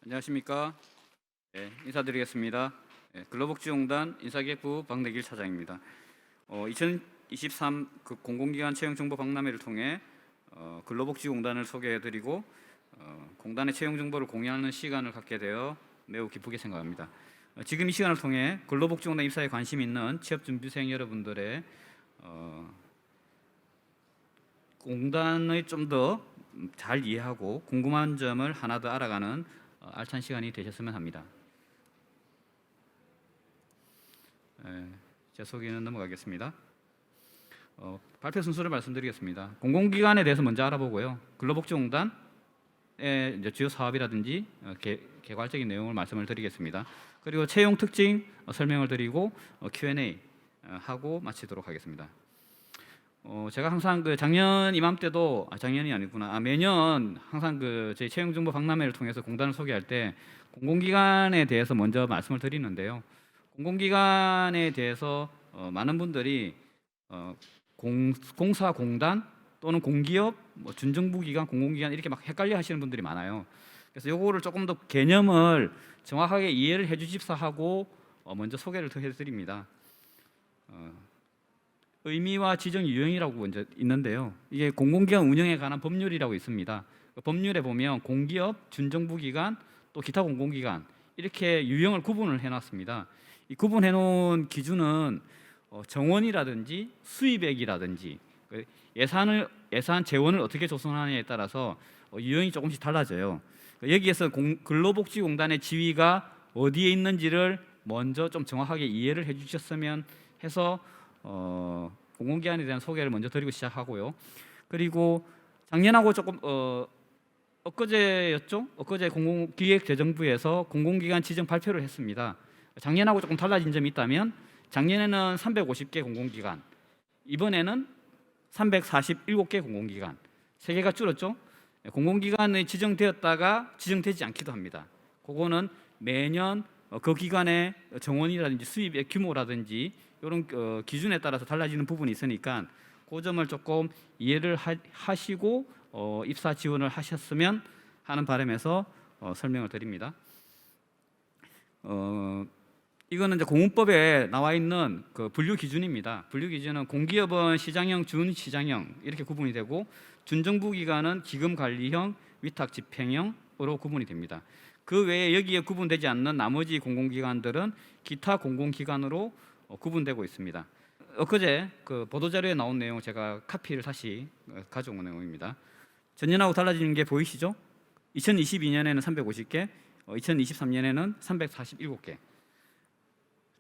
안녕하십니까? 인사드리겠습니다. 근로복지공단 인사기획부 박내길 차장입니다. 2023 공공기관 채용정보 박람회를 통해 근로복지공단을 소개해드리고 공단의 채용정보를 공유하는 시간을 갖게 되어 매우 기쁘게 생각합니다. 지금 이 시간을 통해 근로복지공단 입사에 관심 있는 취업준비생 여러분들의 공단의 좀 더 잘 이해하고 궁금한 점을 하나 더 알아가는 알찬 시간이 되셨으면 합니다. 제 소개는 넘어가겠습니다. 발표 순서를 말씀드리겠습니다. 공공기관에 대해서 먼저 알아보고요. 근로복지공단의 이제 주요 사업이라든지 개괄적인 내용을 말씀을 드리겠습니다. 그리고 채용 특징 설명을 드리고 Q&A 하고 마치도록 하겠습니다. 제가 항상 작년 이맘때도 작년이 아니구나. 매년 항상 저희 채용정보 박람회를 통해서 공단을 소개할 때 공공기관에 대해서 먼저 말씀을 드리는데요. 공공기관에 대해서 많은 분들이 공사, 공단 또는 공기업, 준정부기관, 공공기관 이렇게 막 헷갈려 하시는 분들이 많아요. 그래서 요거를 조금 더 개념을 정확하게 이해를 해주십사 하고 먼저 소개를 더 해드립니다. 의미와 지정 유형이라고 먼저 있는데요. 이게 공공기관 운영에 관한 법률이라고 있습니다. 법률에 보면 공기업, 준정부기관, 또 기타 공공기관 이렇게 유형을 구분을 해놨습니다. 이 구분해 놓은 기준은 정원이라든지 수입액이라든지 예산 재원을 어떻게 조성하느냐에 따라서 유형이 조금씩 달라져요. 여기에서 근로복지공단의 지위가 어디에 있는지를 먼저 좀 정확하게 이해를 해주셨으면 해서 공공기관에 대한 소개를 먼저 드리고 시작하고요. 그리고 작년하고 조금 엊그제였죠? 엊그제 공공기획재정부에서 공공기관 지정 발표를 했습니다. 작년하고 조금 달라진 점이 있다면 작년에는 350개 공공기관, 이번에는 347개 공공기관, 3개가 줄었죠? 공공기관이 지정되었다가 지정되지 않기도 합니다. 그거는 매년 그 기관의 정원이라든지 수입의 규모라든지 이런 기준에 따라서 달라지는 부분이 있으니까 그 점을 조금 이해를 하시고 입사 지원을 하셨으면 하는 바람에서 설명을 드립니다. 이거는 이제 공문법에 나와 있는 그 분류 기준입니다. 분류 기준은 공기업은 시장형, 준시장형 이렇게 구분이 되고 준정부기관은 기금관리형, 위탁집행형으로 구분이 됩니다. 그 외에 여기에 구분되지 않는 나머지 공공기관들은 기타 공공기관으로 구분되고 있습니다. 엊그제 그 보도자료에 나온 내용 제가 카피를 다시 가져온 내용입니다. 전년하고 달라지는 게 보이시죠? 2022년에는 350개, 2023년에는 347개.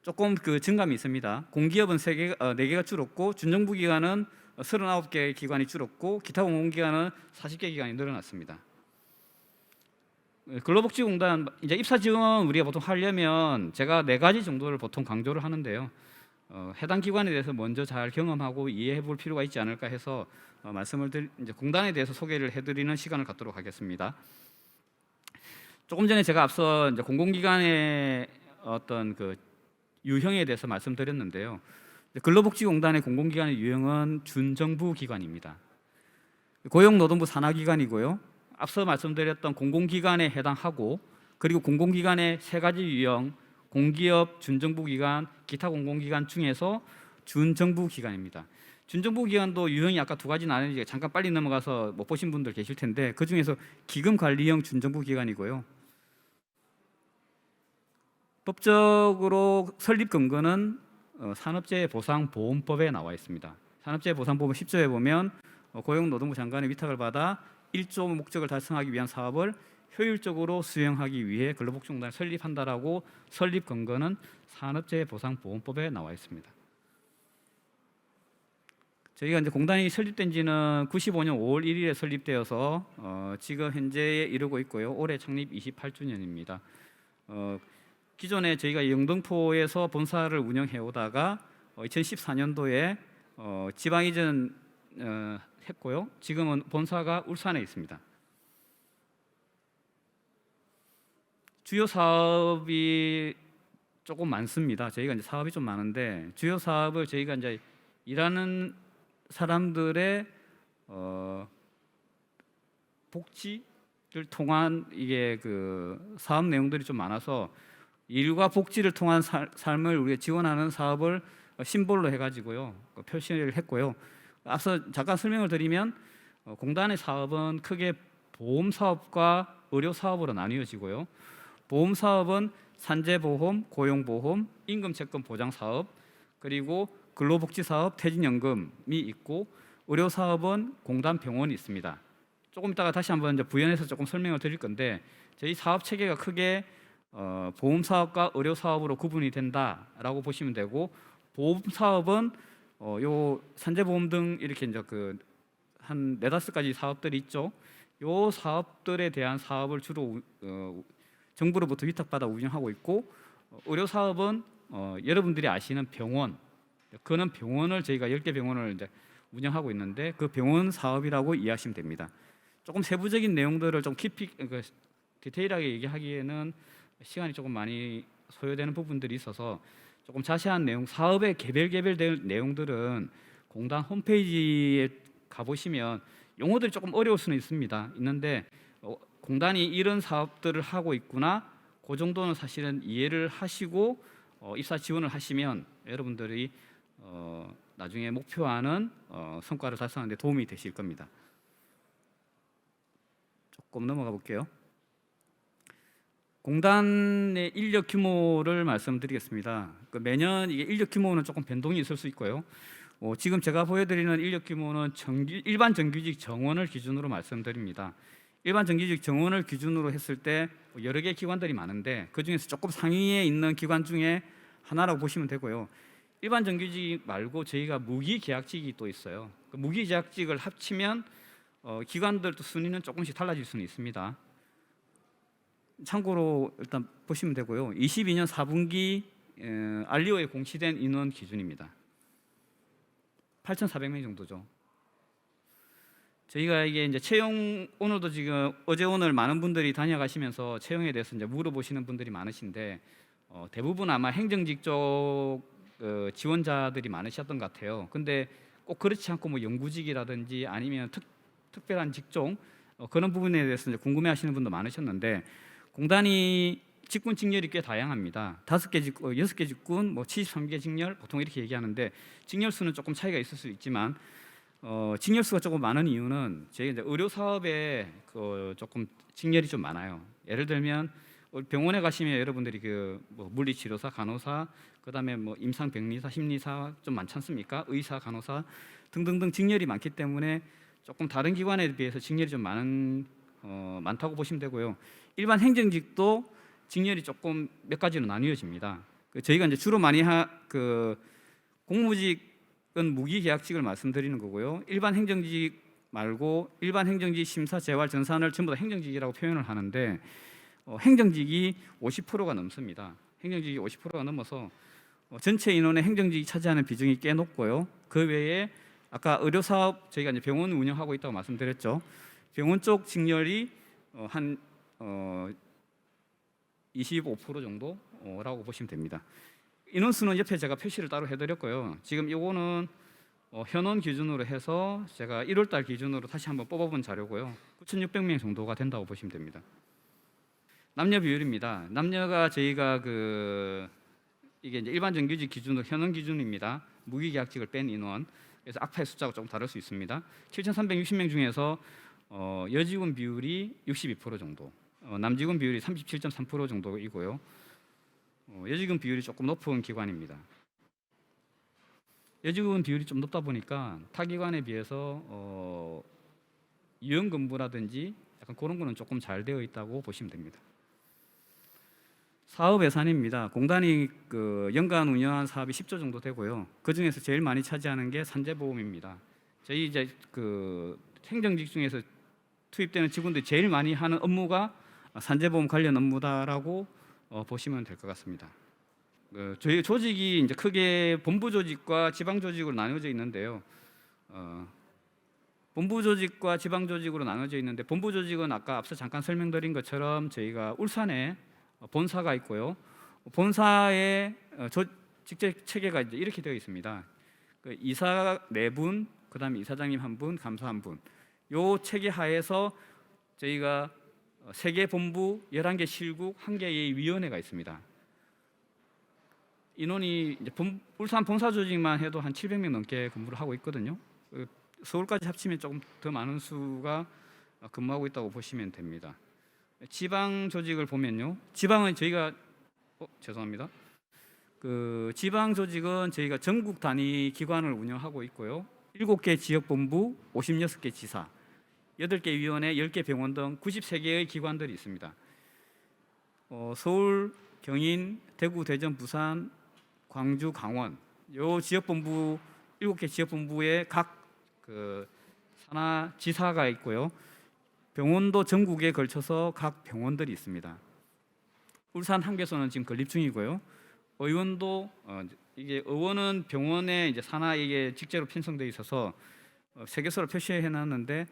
조금 증감이 있습니다. 공기업은 4개가 줄었고 준정부기관은 39개 기관이 줄었고 기타 공공기관은 40개 기관이 늘어났습니다. 근로복지공단 이제 입사 지원 우리가 보통 하려면 제가 4가지 정도를 보통 강조를 하는데요. 해당 기관에 대해서 먼저 잘 경험하고 이해해 볼 필요가 있지 않을까 해서 이제 공단에 대해서 소개를 해드리는 시간을 갖도록 하겠습니다. 조금 전에 제가 앞서 이제 공공기관의 어떤 유형에 대해서 말씀드렸는데요. 근로복지공단의 공공기관의 유형은 준정부기관입니다. 고용노동부 산하기관이고요. 앞서 말씀드렸던 공공기관에 해당하고 그리고 공공기관의 3가지 유형 공기업, 준정부기관, 기타 공공기관 중에서 준정부기관입니다. 준정부기관도 유형이 아까 2가지 나뉘는데 잠깐 빨리 넘어가서 못 보신 분들 계실 텐데 그 중에서 기금관리형 준정부기관이고요. 법적으로 설립 근거는 산업재해보상보험법에 나와 있습니다. 산업재해보상보험 10조에 보면 고용노동부 장관의 위탁을 받아 1조 목적을 달성하기 위한 사업을 효율적으로 수행하기 위해 근로복지공단을 설립한다라고 설립 근거는 산업재해보상보험법에 나와 있습니다. 저희가 이제 공단이 설립된 지는 95년 5월 1일에 설립되어서 지금 현재에 이르고 있고요. 올해 창립 28주년입니다. 기존에 저희가 영등포에서 본사를 운영해 오다가 2014년도에 지방 이전 했고요. 지금은 본사가 울산에 있습니다. 주요 사업이 조금 많습니다. 저희가 이제 사업이 좀 많은데 주요 사업을 저희가 이제 일하는 사람들의 복지, 통한 이게 그 사업 내용들이 좀 많아서 일과 복지를 통한 삶을 우리가 지원하는 사업을 심볼로 해가지고요 표시를 했고요. 앞서 잠깐 설명을 드리면 공단의 사업은 크게 보험 사업과 의료 사업으로 나뉘어지고요. 보험 사업은 산재보험, 고용보험, 임금채권 보장 사업, 그리고 근로복지 사업, 퇴직연금이 있고, 의료 사업은 공단 병원이 있습니다. 조금 이따가 다시 한번 이제 부연해서 조금 설명을 드릴 건데, 저희 사업 체계가 크게 보험 사업과 의료 사업으로 구분이 된다라고 보시면 되고, 보험 사업은 요 산재보험 등 이렇게 이제 그 한 네다섯 가지 사업들이 있죠. 요 사업들에 대한 사업을 주로 정부로부터 위탁받아 운영하고 있고, 의료 사업은 여러분들이 아시는 병원, 그는 병원을 저희가 10개 병원을 이제 운영하고 있는데 그 병원 사업이라고 이해하시면 됩니다. 조금 세부적인 내용들을 좀 깊이 디테일하게 얘기하기에는 시간이 조금 많이 소요되는 부분들이 있어서 조금 자세한 내용, 사업의 개별 될 내용들은 공단 홈페이지에 가보시면 용어들이 조금 어려울 수는 있는데 공단이 이런 사업들을 하고 있구나, 그 정도는 사실은 이해를 하시고 입사 지원을 하시면 여러분들이 나중에 목표하는 성과를 달성하는 데 도움이 되실 겁니다. 조금 넘어가 볼게요. 공단의 인력 규모를 말씀드리겠습니다. 매년 이게 인력 규모는 조금 변동이 있을 수 있고요. 지금 제가 보여드리는 인력 규모는 일반 정규직 정원을 기준으로 말씀드립니다. 일반 정규직 정원을 기준으로 했을 때 여러 개 기관들이 많은데 그 중에서 조금 상위에 있는 기관 중에 하나라고 보시면 되고요. 일반 정규직 말고 저희가 무기계약직이 또 있어요. 무기계약직을 합치면 기관들도 순위는 조금씩 달라질 수는 있습니다. 참고로 일단 보시면 되고요. 22년 4분기 알리오에 공시된 인원 기준입니다. 8,400명 정도죠. 저희가 이게 이제 채용, 오늘도 지금 어제 오늘 많은 분들이 다녀가시면서 채용에 대해서 이제 물어보시는 분들이 많으신데 대부분 아마 행정직 쪽 지원자들이 많으셨던 것 같아요. 근데 꼭 그렇지 않고 뭐 연구직이라든지 아니면 특별한 직종 그런 부분에 대해서 이제 궁금해하시는 분도 많으셨는데 공단이 직군 직렬이 꽤 다양합니다. 5개 직군, 6개 직군, 뭐 73개 직렬 보통 이렇게 얘기하는데 직렬 수는 조금 차이가 있을 수 있지만 직렬 수가 조금 많은 이유는 저희 이제 의료 사업에 조금 직렬이 좀 많아요. 예를 들면 병원에 가시면 여러분들이 뭐 물리치료사, 간호사, 그다음에 뭐 임상병리사, 심리사 좀 많지 않습니까? 의사, 간호사 등등등 직렬이 많기 때문에 조금 다른 기관에 비해서 직렬이 좀 많다고 보시면 되고요. 일반 행정직도 직렬이 조금 몇 가지로 나뉘어집니다. 저희가 이제 주로 많이 공무직은 무기계약직을 말씀드리는 거고요. 일반 행정직 말고 일반 행정직 심사, 재활, 전산을 전부 다 행정직이라고 표현을 하는데 행정직이 50%가 넘습니다. 행정직이 50%가 넘어서 전체 인원의 행정직이 차지하는 비중이 꽤 높고요. 그 외에 아까 의료 사업 저희가 이제 병원 운영하고 있다고 말씀드렸죠. 병원 쪽 직렬이 한 25% 정도라고 보시면 됩니다. 인원수는 옆에 제가 표시를 따로 해드렸고요. 지금 이거는 현원 기준으로 해서 제가 1월달 기준으로 다시 한번 뽑아본 자료고요. 9,600명 정도가 된다고 보시면 됩니다. 남녀 비율입니다. 남녀가 저희가 이게 이제 일반 정규직 기준으로 현원 기준입니다. 무기계약직을 뺀 인원. 그래서 악파의 숫자가 조금 다를 수 있습니다. 7,360명 중에서 여직원 비율이 62% 정도, 남직원 비율이 37.3% 정도이고요. 여직원 비율이 조금 높은 기관입니다. 여직원 비율이 좀 높다 보니까 타 기관에 비해서 유연근무라든지 약간 그런 거는 조금 잘 되어 있다고 보시면 됩니다. 사업 예산입니다. 공단이 연간 운영한 사업이 10조 정도 되고요. 그 중에서 제일 많이 차지하는 게 산재보험입니다. 저희 이제 행정직 중에서 투입되는 직원들이 제일 많이 하는 업무가 산재보험 관련 업무다라고 보시면 될 것 같습니다. 저희 조직이 이제 크게 본부 조직과 지방 조직으로 나눠져 있는데요. 본부 조직과 지방 조직으로 나눠져 있는데 본부 조직은 아까 앞서 잠깐 설명드린 것처럼 저희가 울산에 본사가 있고요. 본사의 직책 체계가 이제 이렇게 되어 있습니다. 이사 4분, 그다음에 이사장님 1분, 감사 1분. 요 체계 하에서 저희가 3개 본부, 11개 실국, 1개의 위원회가 있습니다. 인원이 이제 울산 본사 조직만 해도 한 700명 넘게 근무를 하고 있거든요. 서울까지 합치면 조금 더 많은 수가 근무하고 있다고 보시면 됩니다. 지방 조직을 보면요, 지방은 저희가 죄송합니다. 그 지방 조직은 저희가 전국 단위 기관을 운영하고 있고요. 7개 지역본부, 56개 지사, 8개 위원회, 10개 병원 등 93개의 기관들이 있습니다. 서울, 경인, 대구, 대전, 부산, 광주, 강원 요 지역본부 7개 지역본부에 각 그 산하 지사가 있고요. 병원도 전국에 걸쳐서 각 병원들이 있습니다. 울산 한교소는 지금 건립 중이고요. 의원도 이게 의원은 병원에 이제 산하 이게 직제로 편성되어 있어서 세계서로 표시해 놨는데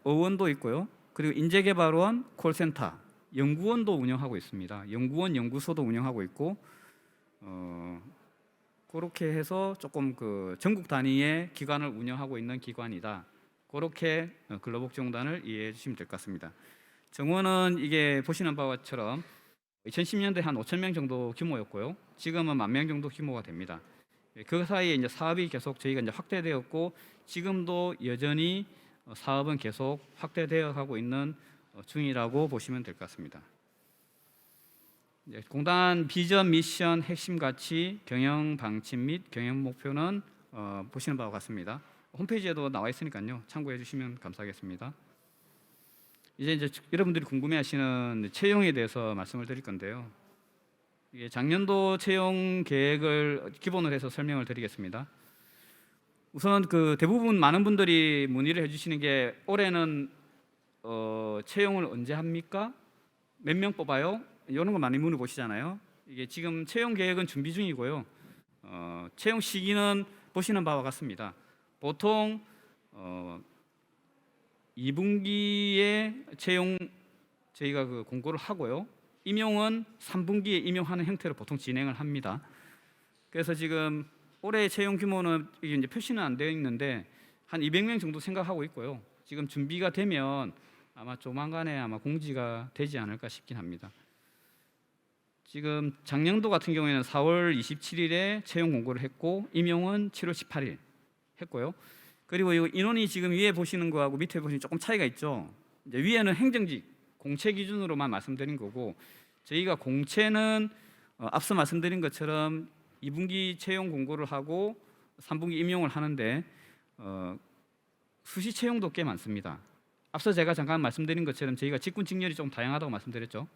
의원도 있고요. 그리고 인재개발원, 콜센터, 연구원도 운영하고 있습니다. 연구원, 연구소도 운영하고 있고 그렇게 해서 조금 그 전국 단위의 기관을 운영하고 있는 기관이다. 그렇게 근로복지공단을 이해해 주시면 될 것 같습니다. 정원은 이게 보시는 바와처럼 2010년도에 한 5천 명 정도 규모였고요. 지금은 10,000명 정도 규모가 됩니다. 그 사이에 이제 사업이 계속 저희가 이제 확대되었고 지금도 여전히 사업은 계속 확대되어 가고 있는 중이라고 보시면 될 것 같습니다. 공단 비전, 미션, 핵심 가치, 경영 방침 및 경영 목표는 보시는 바와 같습니다. 홈페이지에도 나와 있으니까요. 참고해 주시면 감사하겠습니다. 이제 여러분들이 궁금해하시는 채용에 대해서 말씀을 드릴 건데요. 이게 작년도 채용 계획을 기본으로 해서 설명을 드리겠습니다. 우선 그 대부분 많은 분들이 문의를 해주시는 게 올해는 채용을 언제 합니까? 몇 명 뽑아요? 이런 거 많이 물어보시잖아요. 이게 지금 채용 계획은 준비 중이고요. 채용 시기는 보시는 바와 같습니다. 보통 2분기에 채용 저희가 그 공고를 하고요. 임용은 3분기에 임용하는 형태로 보통 진행을 합니다. 그래서 지금 올해 채용 규모는 이게 이제 표시는 안 되어 있는데 한 200명 정도 생각하고 있고요. 지금 준비가 되면 아마 조만간에 아마 공지가 되지 않을까 싶긴 합니다. 지금 작년도 같은 경우에는 4월 27일에 채용 공고를 했고 임용은 7월 18일 했고요. 그리고 이 인원이 지금 위에 보시는 거하고 밑에 보시면 조금 차이가 있죠. 이제 위에는 행정직 공채 기준으로만 말씀드린 거고 저희가 공채는 앞서 말씀드린 것처럼 2분기 채용 공고를 하고 3분기 임용을 하는데 수시 채용도 꽤 많습니다. 앞서 제가 잠깐 말씀드린 것처럼 저희가 직군 직렬이 좀 다양하다고 말씀드렸죠.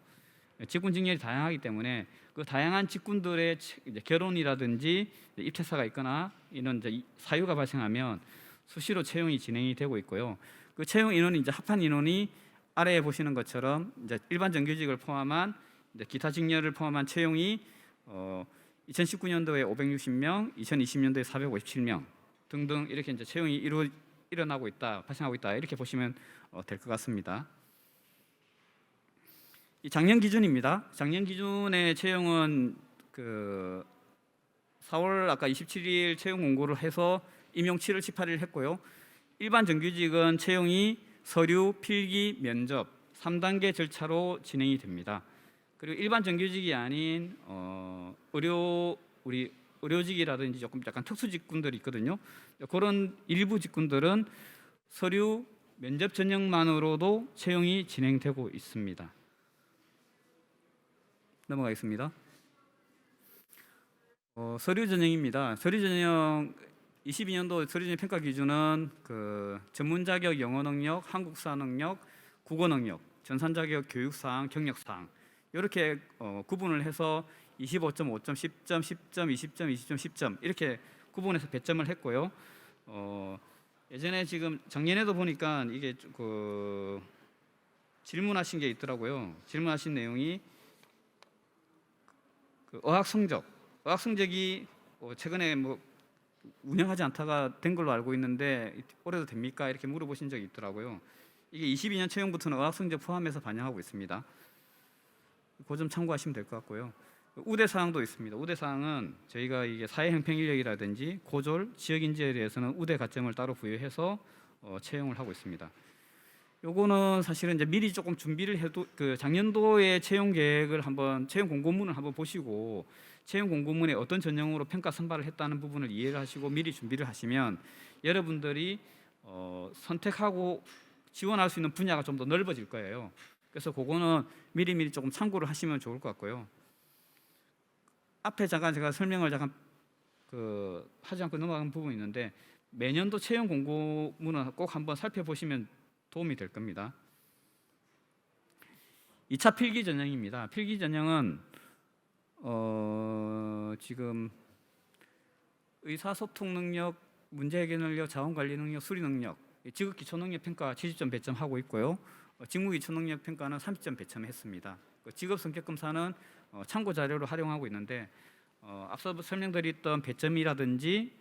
직군 직렬이 다양하기 때문에 그 다양한 직군들의 결혼이라든지 입퇴사가 있거나 이런 이제 사유가 발생하면 수시로 채용이 진행이 되고 있고요. 그 채용 인원이 이제 합한 인원이 아래에 보시는 것처럼 이제 일반 정규직을 포함한 이제 기타 직렬을 포함한 채용이 2019년도에 560명, 2020년도에 457명 등등 이렇게 이제 채용이 일어나고 있다, 발생하고 있다 이렇게 보시면 될 것 같습니다. 이 작년 기준입니다. 작년 기준의 채용은 그 4월 아까 27일 채용 공고를 해서 임용 7월 18일 했고요. 일반 정규직은 채용이 서류, 필기, 면접 3단계 절차로 진행이 됩니다. 그리고 일반 정규직이 아닌 의료직이라든지 조금 약간 특수 직군들이 있거든요. 그런 일부 직군들은 서류, 면접 전형만으로도 채용이 진행되고 있습니다. 넘어가겠습니다. 서류 전형입니다. 서류 전형 22년도 서류 전형 평가 기준은 그 전문 자격 영어 능력, 한국사 능력, 국어 능력, 전산 자격 교육 사항, 경력 사항 이렇게 구분을 해서 25.5점, 10점, 10점, 20점, 20점, 10점 이렇게 구분해서 배점을 했고요. 예전에 지금 작년에도 보니까 이게 그 질문하신 게 있더라고요. 질문하신 내용이 그 어학 성적이 최근에 뭐 운영하지 않다가 된 걸로 알고 있는데 올해도 됩니까? 이렇게 물어보신 적이 있더라고요. 이게 22년 채용부터는 어학 성적 포함해서 반영하고 있습니다. 그 점 참고하시면 될 것 같고요. 우대 사항도 있습니다. 우대 사항은 저희가 이게 사회 형평 인력이라든지 고졸, 지역 인재에 대해서는 우대 가점을 따로 부여해서 채용을 하고 있습니다. 요거는 사실은 이제 미리 조금 준비를 해도 그 작년도에 채용 계획을 한번 채용 공고문을 한번 보시고 채용 공고문에 어떤 전형으로 평가 선발을 했다는 부분을 이해를 하시고 미리 준비를 하시면 여러분들이 선택하고 지원할 수 있는 분야가 좀 더 넓어질 거예요. 그래서 그거는 미리미리 조금 참고를 하시면 좋을 것 같고요. 앞에 잠깐 제가 설명을 잠깐 하지 않고 넘어간 부분이 있는데 매년도 채용 공고문을 꼭 한번 살펴보시면 도움이 될 겁니다. 2차 필기 전형입니다. 필기 전형은 지금 의사소통 능력, 문제 해결 능력, 자원관리 능력, 수리 능력, 지극기초 능력 평가 70점 배점하고 있고요. 직무기초 능력 평가는 30점 배점했습니다. 직업 성격 검사는 참고 자료로 활용하고 있는데 앞서 설명드렸던 배점이라든지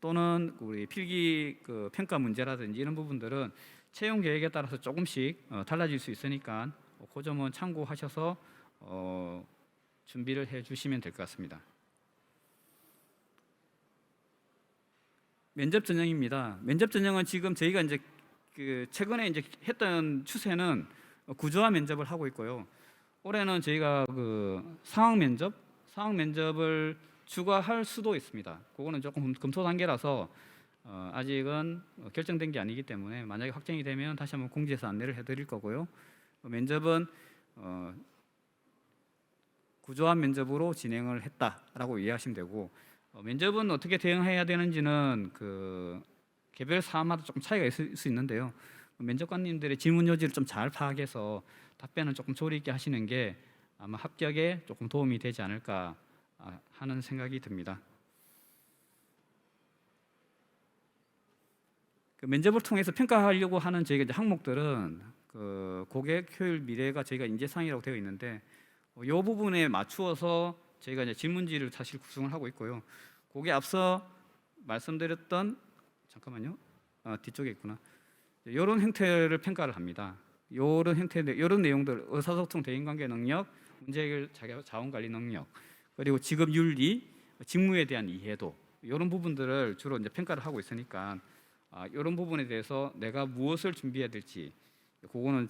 또는 우리 필기 평가 문제라든지 이런 부분들은 채용 계획에 따라서 조금씩 달라질 수 있으니까 그 점은 참고하셔서 준비를 해주시면 될 것 같습니다. 면접 전형입니다. 면접 전형은 지금 저희가 이제 최근에 이제 했던 추세는 구조화 면접을 하고 있고요. 올해는 저희가 상황 면접을 추가할 수도 있습니다. 그거는 조금 검토 단계라서 아직은 결정된 게 아니기 때문에 만약에 확정이 되면 다시 한번 공지해서 안내를 해드릴 거고요. 면접은 구조화 면접으로 진행을 했다라고 이해하시면 되고 면접은 어떻게 대응해야 되는지는 개별 사안마다 조금 차이가 있을 수 있는데요. 면접관님들의 질문 요지를 좀 잘 파악해서 답변을 조금 조리 있게 하시는 게 아마 합격에 조금 도움이 되지 않을까 하는 생각이 듭니다. 면접을 통해서 평가하려고 하는 저희가 이제 항목들은 고객 효율 미래가 저희가 인재상이라고 되어 있는데 이 부분에 맞추어서 저희가 이제 질문지를 사실 구성을 하고 있고요. 그게 앞서 말씀드렸던 잠깐만요. 뒤쪽에 있구나. 이런 형태를 평가를 합니다. 이런 내용들 의사소통 대인관계 능력, 문제 해결 자원관리 능력, 그리고 직업 윤리, 직무에 대한 이해도 이런 부분들을 주로 이제 평가를 하고 있으니까 이런 부분에 대해서 내가 무엇을 준비해야 될지 그거는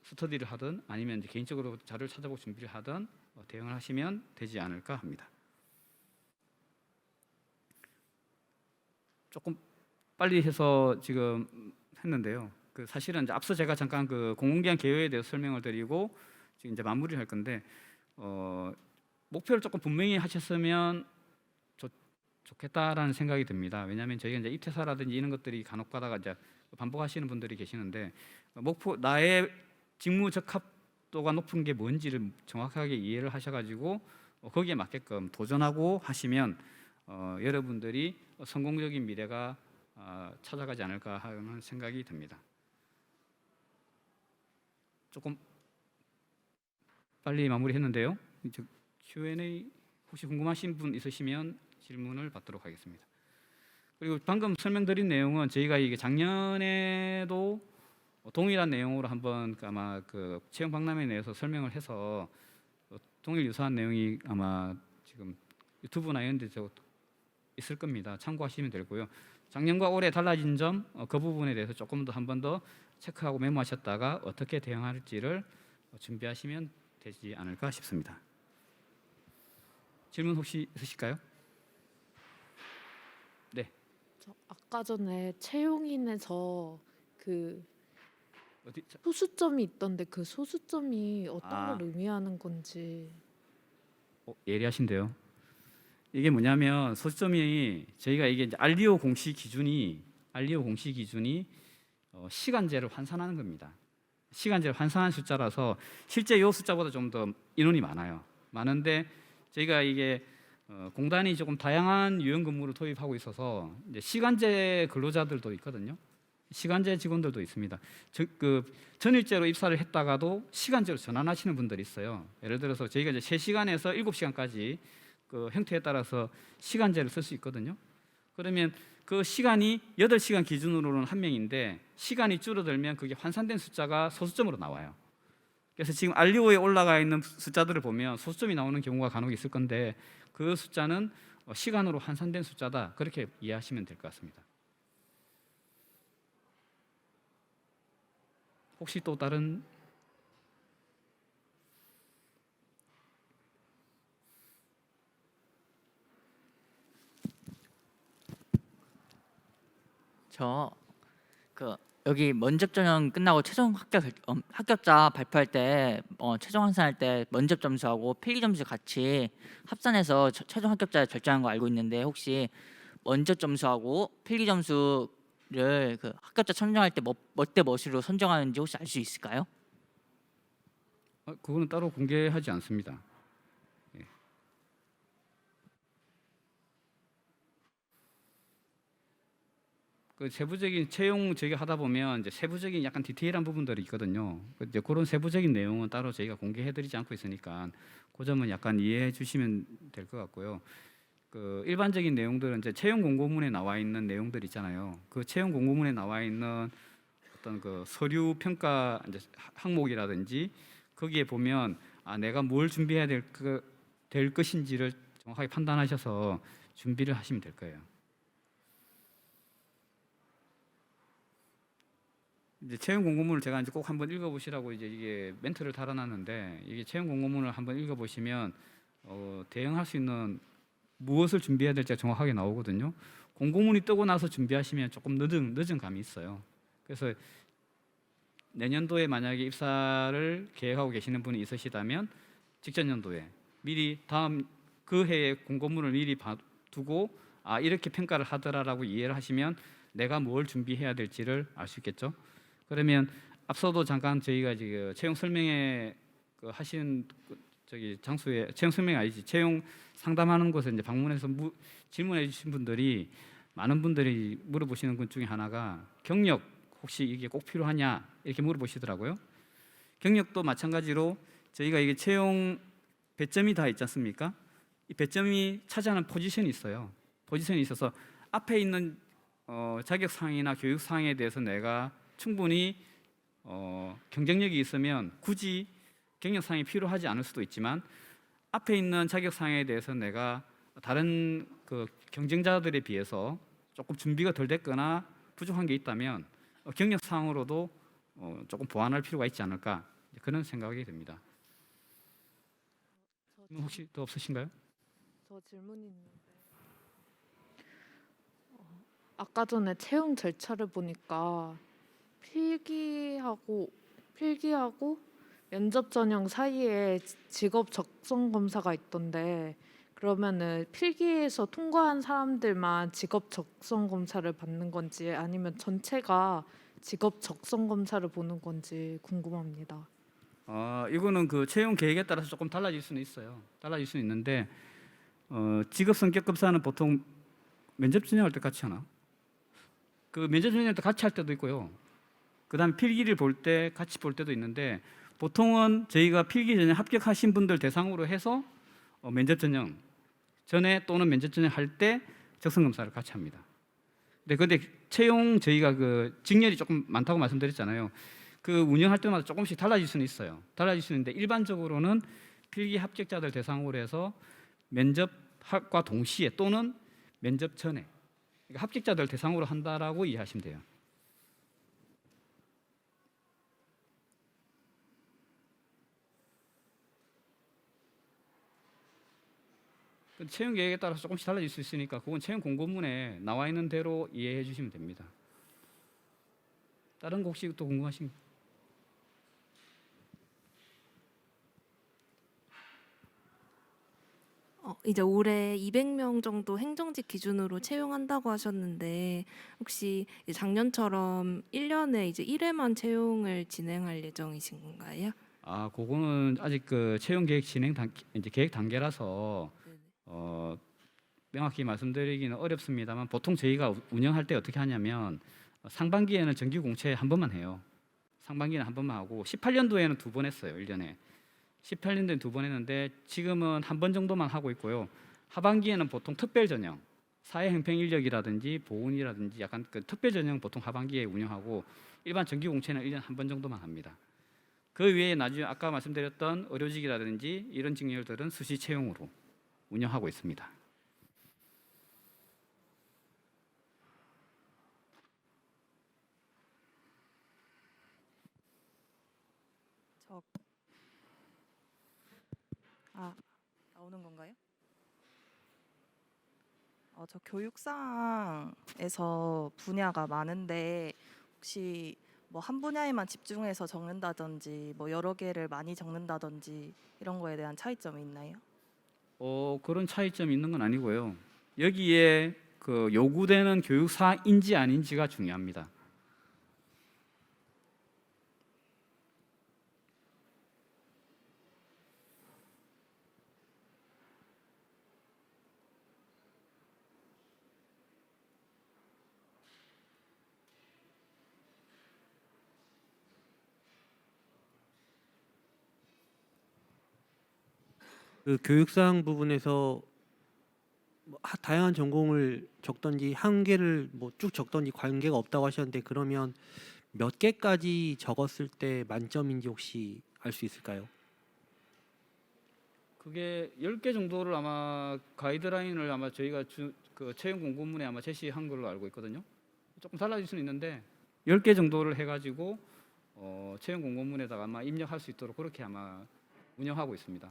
스터디를 하든 아니면 이제 개인적으로 자료를 찾아보고 준비를 하든 대응을 하시면 되지 않을까 합니다. 조금 빨리 해서 지금 했는데요. 사실은 이제 앞서 제가 잠깐 공공기관 개요에 대해서 설명을 드리고 지금 이제 마무리를 할 건데 목표를 조금 분명히 하셨으면 좋겠다라는 생각이 듭니다. 왜냐하면 저희가 이제 입퇴사라든지 이런 것들이 간혹가다가 이제 반복하시는 분들이 계시는데 나의 직무 적합도가 높은 게 뭔지를 정확하게 이해를 하셔가지고 거기에 맞게끔 도전하고 하시면 여러분들이 성공적인 미래가 찾아가지 않을까 하는 생각이 듭니다. 조금 빨리 마무리했는데요. 이제 Q&A 혹시 궁금하신 분 있으시면 질문을 받도록 하겠습니다. 그리고 방금 설명드린 내용은 저희가 이게 작년에도 동일한 내용으로 한번 아마 채용 박람회 내에서 설명을 해서 동일 유사한 내용이 아마 지금 유튜브나 이런 데서 있을 겁니다. 참고하시면 되고요. 작년과 올해 달라진 점 그 부분에 대해서 조금 더 한 번 더 체크하고 메모하셨다가 어떻게 대응할지를 준비하시면 되지 않을까 싶습니다. 질문 혹시 있으실까요? 네. 아까 전에 채용인에서 어디? 소수점이 있던데 그 소수점이 어떤 걸 의미하는 건지. 예리하신데요. 이게 뭐냐면 소수점이 저희가 이게 이제 알리오 공시 기준이 시간제를 환산하는 겁니다. 시간제를 환산한 숫자라서 실제 이 숫자보다 좀 더 인원이 많은데 저희가 이게 공단이 조금 다양한 유연 근무를 도입하고 있어서 이제 시간제 근로자들도 있거든요. 시간제 직원들도 있습니다. 전일제로 입사를 했다가도 시간제로 전환하시는 분들이 있어요. 예를 들어서 저희가 이제 3시간에서 7시간까지 형태에 따라서 시간제를 쓸 수 있거든요. 그러면 그 시간이 8시간 기준으로는 한 명인데 시간이 줄어들면 그게 환산된 숫자가 소수점으로 나와요. 그래서 지금 알리오에 올라가 있는 숫자들을 보면 소수점이 나오는 경우가 간혹 있을 건데 그 숫자는 시간으로 환산된 숫자다. 그렇게 이해하시면 될 것 같습니다. 혹시 또 다른 저 그 여기 면접 전형 끝나고 합격자 발표할 때 최종 환산할 때 면접 점수하고 필기 점수 같이 합산해서 최종 합격자 결정한 거 알고 있는데 혹시 면접 점수하고 필기 점수를 그 합격자 선정할 때 몇 대 몇으로 선정하는지 혹시 알 수 있을까요? 그거는 따로 공개하지 않습니다. 그 세부적인 채용 저희가 하다 보면 이제 세부적인 약간 디테일한 부분들이 있거든요. 이제 그런 세부적인 내용은 따로 저희가 공개해드리지 않고 있으니까 그 점은 약간 이해해 주시면 될 것 같고요. 그 일반적인 내용들은 이제 채용 공고문에 나와 있는 내용들 있잖아요. 그 채용 공고문에 나와 있는 어떤 그 서류 평가 이제 항목이라든지 거기에 보면 내가 뭘 준비해야 될 것인지를 정확하게 판단하셔서 준비를 하시면 될 거예요. 이제 채용 공고문을 제가 이제 꼭 한번 읽어보시라고 이제 이게 멘트를 달아놨는데 이게 채용 공고문을 한번 읽어보시면 대응할 수 있는 무엇을 준비해야 될지가 정확하게 나오거든요. 공고문이 뜨고 나서 준비하시면 조금 늦은 감이 있어요. 그래서 내년도에 만약에 입사를 계획하고 계시는 분이 있으시다면 직전 연도에 미리 다음 그 해의 공고문을 미리 두고 이렇게 평가를 하더라라고 이해를 하시면 내가 뭘 준비해야 될지를 알 수 있겠죠. 그러면 앞서도 잠깐 저희가 지금 채용 설명회 하신 저기 장소에 채용 설명이 아니지 채용 상담하는 곳에 이제 방문해서 질문해 주신 분들이 많은 분들이 물어보시는 것 중에 하나가 경력 혹시 이게 꼭 필요하냐 이렇게 물어보시더라고요. 경력도 마찬가지로 저희가 이게 채용 배점이 다 있지 않습니까? 이 배점이 차지하는 포지션이 있어요. 포지션이 있어서 앞에 있는 자격 사항이나 교육 사항에 대해서 내가 충분히 경쟁력이 있으면 굳이 경력 사항이 필요하지 않을 수도 있지만 앞에 있는 자격 사항에 대해서 내가 다른 그 경쟁자들에 비해서 조금 준비가 덜 됐거나 부족한 게 있다면 경력 사항으로도 조금 보완할 필요가 있지 않을까 그런 생각이 듭니다. 혹시 또 없으신가요? 저 질문이 있는데 아까 전에 채용 절차를 보니까 필기하고 면접 전형 사이에 직업 적성 검사가 있던데 그러면은 필기에서 통과한 사람들만 직업 적성 검사를 받는 건지 아니면 전체가 직업 적성 검사를 보는 건지 궁금합니다. 이거는 그 채용 계획에 따라서 조금 달라질 수는 있어요. 달라질 수는 있는데 직업 성격 검사는 보통 면접 전형할 때 같이 하나? 그 면접 전형할 때 같이 할 때도 있고요. 그다음에 필기를 볼 때 같이 볼 때도 있는데 보통은 저희가 필기 전형 합격하신 분들 대상으로 해서 면접 전형 전에 또는 면접 전형 할 때 적성 검사를 같이 합니다. 근데 채용 저희가 그 직렬이 조금 많다고 말씀드렸잖아요. 그 운영할 때마다 조금씩 달라질 수는 있어요. 달라질 수 있는데 일반적으로는 필기 합격자들 대상으로 해서 면접과 동시에 또는 면접 전에 그러니까 합격자들 대상으로 한다라고 이해하시면 돼요. 채용 계획에 따라서 조금씩 달라질 수 있으니까 그건 채용 공고문에 나와 있는 대로 이해해 주시면 됩니다. 다른 거 혹시 또 궁금하신 거? 이제 올해 200명 정도 행정직 기준으로 채용한다고 하셨는데 혹시 이제 작년처럼 1년에 이제 1회만 채용을 진행할 예정이신 건가요? 그거는 아직 그 채용 계획 이제 계획 단계라서 네네. 명확히 말씀드리기는 어렵습니다만 보통 저희가 운영할 때 어떻게 하냐면 상반기에는 정규 공채 한 번만 해요. 상반기는 한 번만 하고 18년도에는 두 번 했어요. 1년에. 18년도에 두 번 했는데 지금은 한 번 정도만 하고 있고요. 하반기에는 보통 특별 전형, 사회 행정 인력이라든지 보훈이라든지 약간 그 특별 전형 보통 하반기에 운영하고 일반 정규 공채는 1년에 한 번 정도만 합니다. 그 외에 나중에 아까 말씀드렸던 의료직이라든지 이런 직렬들은 수시 채용으로 운영하고 있습니다. 나오는 건가요? 저 교육상에서 분야가 많은데 혹시 뭐 한 분야에만 집중해서 적는다든지 뭐 여러 개를 많이 적는다든지 이런 거에 대한 차이점이 있나요? 그런 차이점이 있는 건 아니고요. 여기에 그 요구되는 교육사인지 아닌지가 중요합니다. 그 교육상 부분에서 다양한 전공을 적던지 한 개를 뭐 쭉 적던지 관계가 없다고 하셨는데 그러면 몇 개까지 적었을 때 만점인지 혹시 알 수 있을까요? 그게 10개 정도를 아마 가이드라인을 아마 저희가 그 채용 공고문에 아마 제시한 걸로 알고 있거든요. 조금 달라질 수는 있는데 10개 정도를 해가지고 채용 공고문에다가 아마 입력할 수 있도록 그렇게 아마 운영하고 있습니다.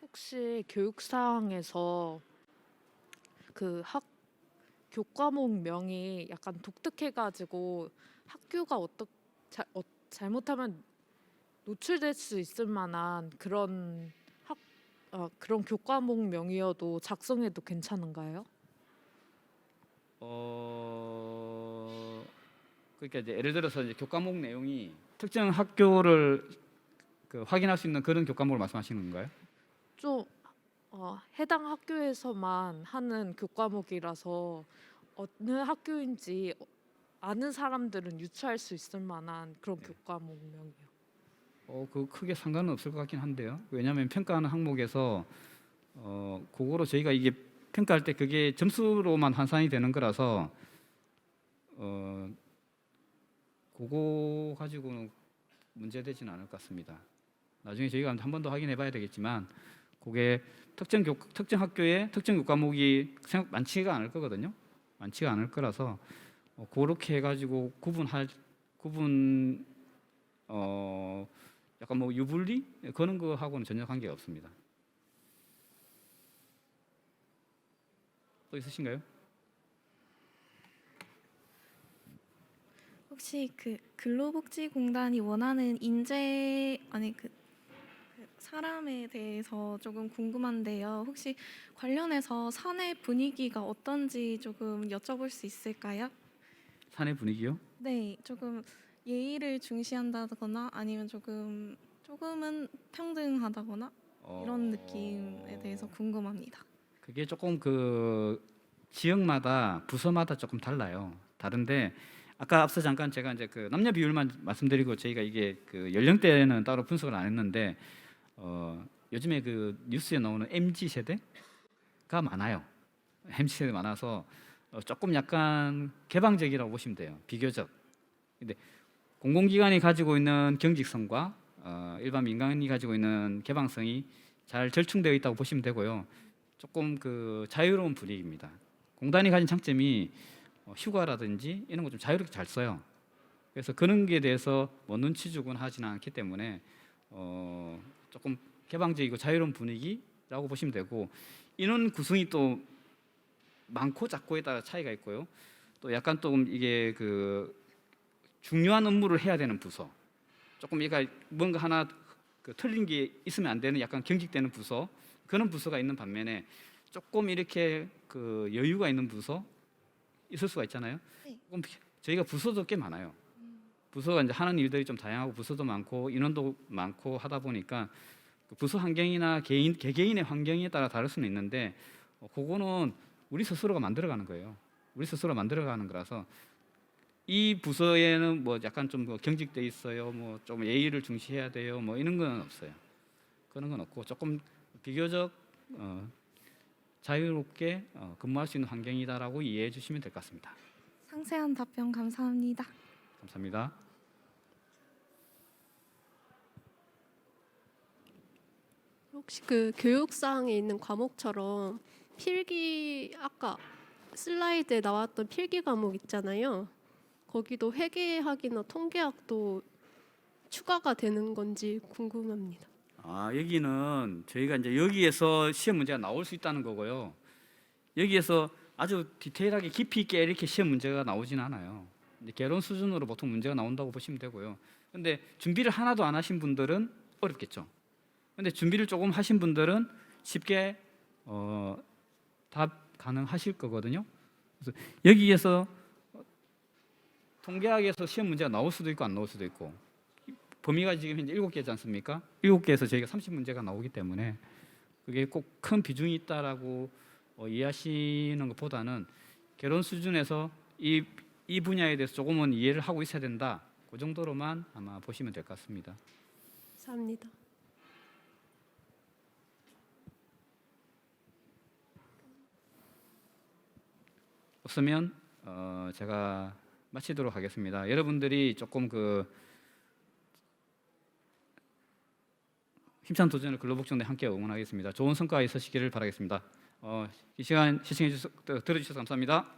혹시 교육상에서 그 교과목명이 약간 독특해가지고 학교가 잘못하면 노출될 수 있을 만한 그런 교과목명이어도 작성해도 괜찮은가요? 그러니까 이제 예를 들어서 이제 교과목 내용이 특정 학교를 확인할 수 있는 그런 교과목을 말씀하시는 건가요? 좀 해당 학교에서만 하는 교과목이라서 어느 학교인지 아는 사람들은 유추할 수 있을 만한 그런 교과목명이요. 그 크게 상관은 없을 것 같긴 한데요. 왜냐하면 평가하는 항목에서 그거로 저희가 이게 평가할 때 그게 점수로만 환산이 되는 거라서 그거 가지고는 문제되지는 않을 것 같습니다. 나중에 저희가 한 번 더 확인해봐야 되겠지만 그게 특정 학교의 특정 교과목이 많지가 않을 거거든요. 많지가 않을 거라서 그렇게 해가지고 약간 뭐 유불리 그런 거하고는 전혀 관계가 없습니다. 또 있으신가요? 혹시 그 근로복지공단이 원하는 그 사람에 대해서 조금 궁금한데요. 혹시 관련해서 사내 분위기가 어떤지 조금 여쭤볼 수 있을까요? 사내 분위기요? 네, 조금 예의를 중시한다거나 아니면 조금은 평등하다거나 이런 느낌에 대해서 궁금합니다. 그게 조금 그 지역마다 부서마다 조금 달라요. 다른데 아까 앞서 잠깐 제가 이제 그 남녀 비율만 말씀드리고 저희가 이게 그 연령대는 따로 분석을 안 했는데 요즘에 그 뉴스에 나오는 MZ 세대가 많아요. MZ 세대 많아서 조금 약간 개방적이라고 보시면 돼요. 비교적. 근데 공공기관이 가지고 있는 경직성과 일반 민간이 가지고 있는 개방성이 잘 절충되어 있다고 보시면 되고요. 조금 그 자유로운 분위기입니다. 공단이 가진 장점이 휴가라든지 이런 거 좀 자유롭게 잘 써요. 그래서 그런 게 대해서 뭐 눈치 주거나 하지는 않기 때문에 조금 개방적이고 자유로운 분위기라고 보시면 되고 인원 구성이 또 많고 작고에 따라 차이가 있고요. 또 약간 또 이게 그 중요한 업무를 해야 되는 부서, 조금 얘가 뭔가 하나 틀린 게 있으면 안 되는 약간 경직되는 부서, 그런 부서가 있는 반면에 조금 이렇게 그 여유가 있는 부서 있을 수가 있잖아요. 네. 조금 저희가 부서도 꽤 많아요. 부서가 이제 하는 일들이 좀 다양하고 부서도 많고 인원도 많고 하다 보니까 그 부서 환경이나 개개인의 환경에 따라 다를 수는 있는데 그거는 우리 스스로가 만들어가는 거예요. 우리 스스로 만들어가는 거라서 이 부서에는 뭐 약간 좀 경직돼 있어요. 뭐 좀 예의를 중시해야 돼요. 뭐 이런 건 없어요. 그런 건 없고 조금 비교적 자유롭게 근무할 수 있는 환경이다라고 이해해 주시면 될 것 같습니다. 상세한 답변 감사합니다. 감사합니다. 혹시 그 교육사항에 있는 과목처럼 필기 아까 슬라이드에 나왔던 필기 과목 있잖아요. 거기도 회계학이나 통계학도 추가가 되는 건지 궁금합니다. 여기는 저희가 이제 여기에서 시험 문제가 나올 수 있다는 거고요. 여기에서 아주 디테일하게 깊이 있게 이렇게 시험 문제가 나오진 않아요. 이제 개론 수준으로 보통 문제가 나온다고 보시면 되고요. 근데 준비를 하나도 안 하신 분들은 어렵겠죠. 근데 준비를 조금 하신 분들은 쉽게 답 가능하실 거거든요. 그래서 여기에서 통계학에서 시험 문제가 나올 수도 있고 안 나올 수도 있고, 범위가 지금 현재 7개지 않습니까? 7개에서 저희가 30문제가 나오기 때문에 그게 꼭 큰 비중이 있다라고 이해하시는 것보다는 개론 수준에서 이 분야에 대해서 조금은 이해를 하고 있어야 된다. 그 정도로만 아마 보시면 될 것 같습니다. 감사합니다. 없으면 제가 마치도록 하겠습니다. 여러분들이 조금 힘찬 도전을 근로복지원에 함께 응원하겠습니다. 좋은 성과 있으시기를 바라겠습니다. 이 시간 시청해 주셔서 들어주셔서 감사합니다.